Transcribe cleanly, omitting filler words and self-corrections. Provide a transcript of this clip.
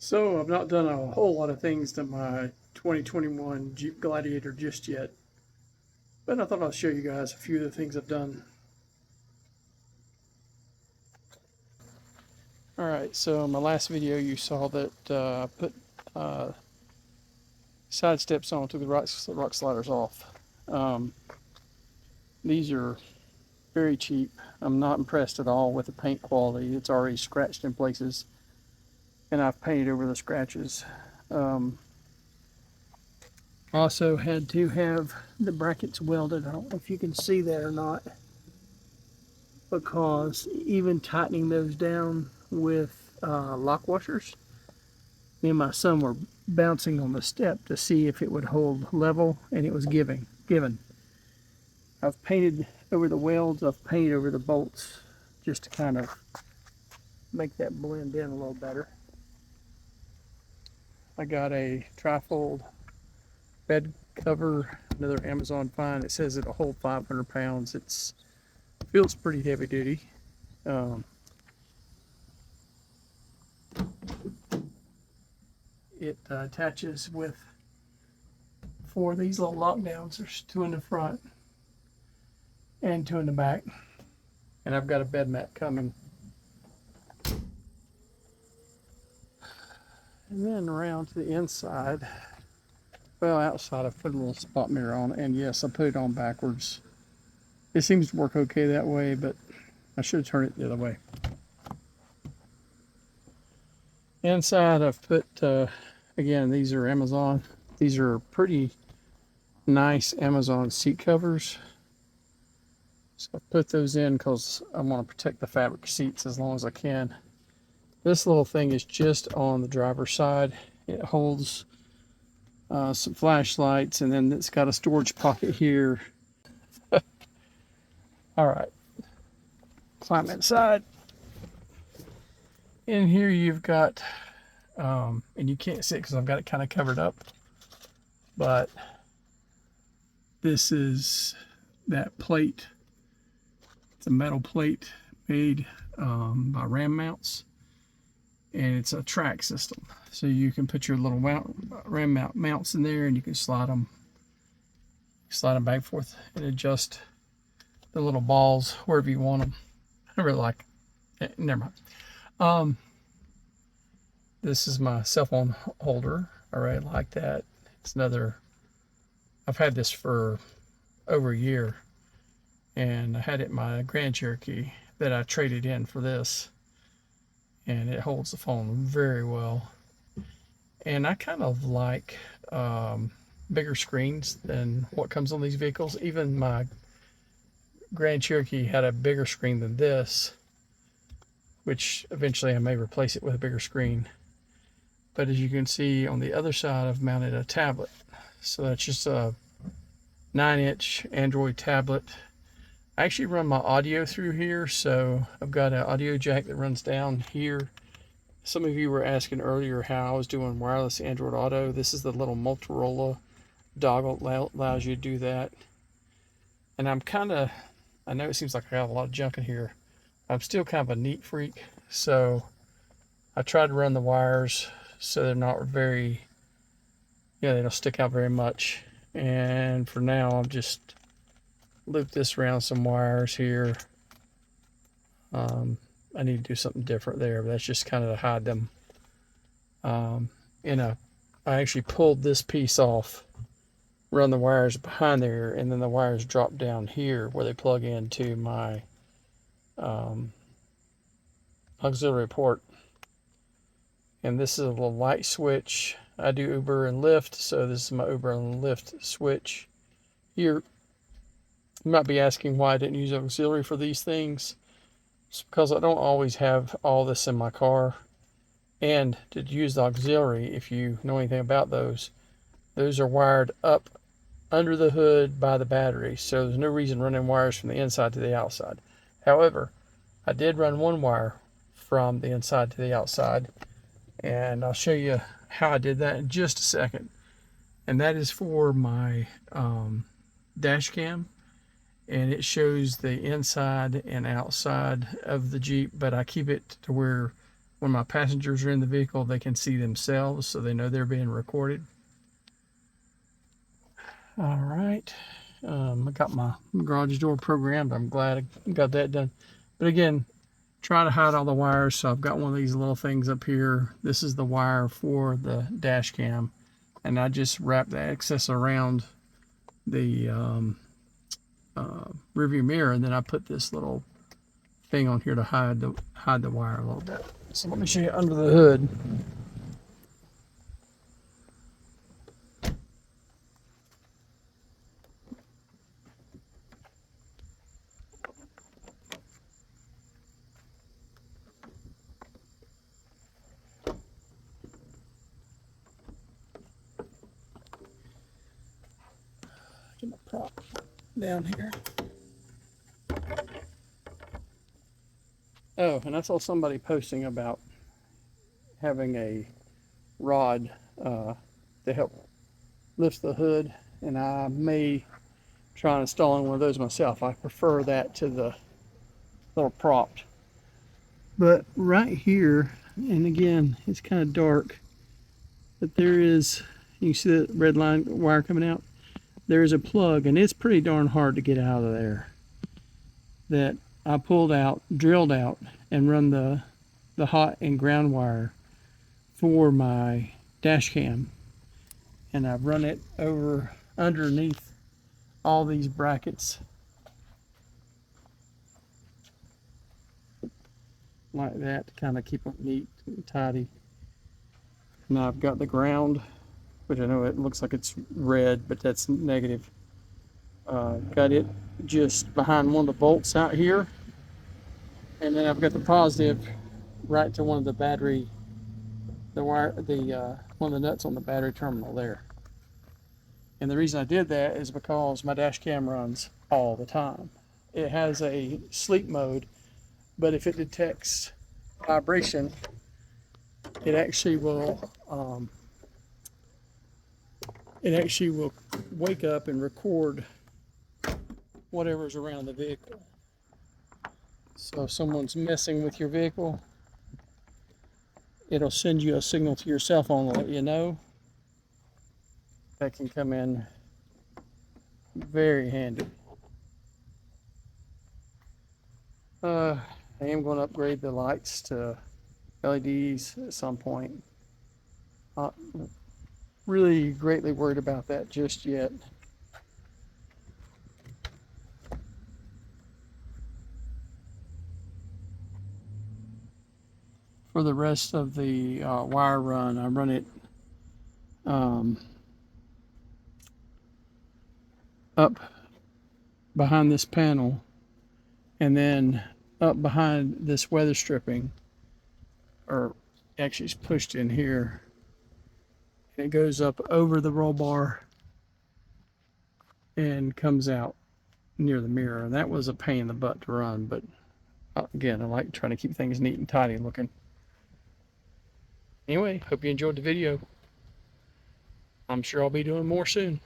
So I've not done a whole lot of things to my 2021 Jeep Gladiator just yet, but I thought I'll show you guys a few of the things I've done. Alright, so in my last video you saw that I put side steps on, took the rock sliders off. These are very cheap. I'm not impressed at all with the paint quality. It's already scratched in places, and I've painted over the scratches. Also had to have the brackets welded. I don't know if you can see that or not, because even tightening those down with lock washers, me and my son were bouncing on the step to see if it would hold level, and it was given. I've painted over the welds, I've painted over the bolts just to kind of make that blend in a little better. I got a trifold bed cover, another Amazon find. It says it'll hold 500 pounds. It feels pretty heavy duty. It attaches with 4 of these little lockdowns. There's 2 in the front and 2 in the back. And I've got a bed mat coming. And then around to the inside, well, outside I put a little spot mirror on, and yes, I put it on backwards. It seems to work okay that way, but I should turn it the other way. Inside I've put, again, these are Amazon. These are pretty nice Amazon seat covers. So I put those in because I want to protect the fabric seats as long as I can. This little thing is just on the driver's side. It holds some flashlights, and then it's got a storage pocket here. All right, climb inside. In here you've got, and you can't see it because I've got it kind of covered up, but this is that plate. It's a metal plate made by ram mounts, and it's a track system. So you can put your little ram mount mounts in there, and you can slide them back and forth and adjust the little balls wherever you want them. I really like it. Never mind. This is my cell phone holder. I really like that. It's another, I've had this for over a year, and I had it in my Grand Cherokee that I traded in for this, and it holds the phone very well. And I kind of like bigger screens than what comes on these vehicles. Even my Grand Cherokee had a bigger screen than this, which eventually I may replace it with a bigger screen. But as you can see on the other side, I've mounted a tablet. So that's just a 9-inch Android tablet. I actually run my audio through here, so I've got an audio jack that runs down here. Some of you were asking earlier how I was doing wireless Android Auto. This is the little Motorola dongle that allows you to do that. And I know it seems like I got a lot of junk in here. I'm still kind of a neat freak, so I tried to run the wires so they're not very, they don't stick out very much. And for now, I've just looped this around some wires here. I need to do something different there, but that's just kind of to hide them. I actually pulled this piece off, run the wires behind there, and then the wires drop down here where they plug into my auxiliary port. And this is a little light switch. I do Uber and Lyft, so this is my Uber and Lyft switch here. You might be asking why I didn't use auxiliary for these things. It's because I don't always have all this in my car. And to use the auxiliary, if you know anything about those are wired up under the hood by the battery. So there's no reason running wires from the inside to the outside. However, I did run one wire from the inside to the outside, and I'll show you how I did that in just a second. And that is for my dash cam, and it shows the inside and outside of the Jeep, but I keep it to where when my passengers are in the vehicle, they can see themselves, so they know they're being recorded. All right. I got my garage door programmed. I'm glad I got that done. But again, try to hide all the wires. So I've got one of these little things up here. This is the wire for the dash cam. And I just wrap the excess around the rearview mirror, and then I put this little thing on here to hide the wire a little bit. So let me show you under the hood. Get my prop down here. Oh, and I saw somebody posting about having a rod to help lift the hood, and I may try installing one of those myself. I prefer that to the little prop. But right here, and again, it's kind of dark, but there is, you see the red line wire coming out? There's a plug, and it's pretty darn hard to get out of there, that I pulled out, drilled out, and run the hot and ground wire for my dash cam. And I've run it over underneath all these brackets like that to kind of keep them neat and tidy. Now I've got the ground, which I know it looks like it's red, but that's negative. Got it just behind one of the bolts out here, and then I've got the positive right to one of the battery, the wire, one of the nuts on the battery terminal there. And the reason I did that is because my dash cam runs all the time. It has a sleep mode, but if it detects vibration, it actually will wake up and record whatever's around the vehicle. So if someone's messing with your vehicle, it'll send you a signal to your cell phone to let you know. That can come in very handy. I am going to upgrade the lights to LEDs at some point. Not really greatly worried about that just yet. For the rest of the wire run, I run it up behind this panel, and then up behind this weather stripping, or actually it's pushed in here. It goes up over the roll bar and comes out near the mirror. And that was a pain in the butt to run, but again, I like trying to keep things neat and tidy looking. Anyway, hope you enjoyed the video. I'm sure I'll be doing more soon.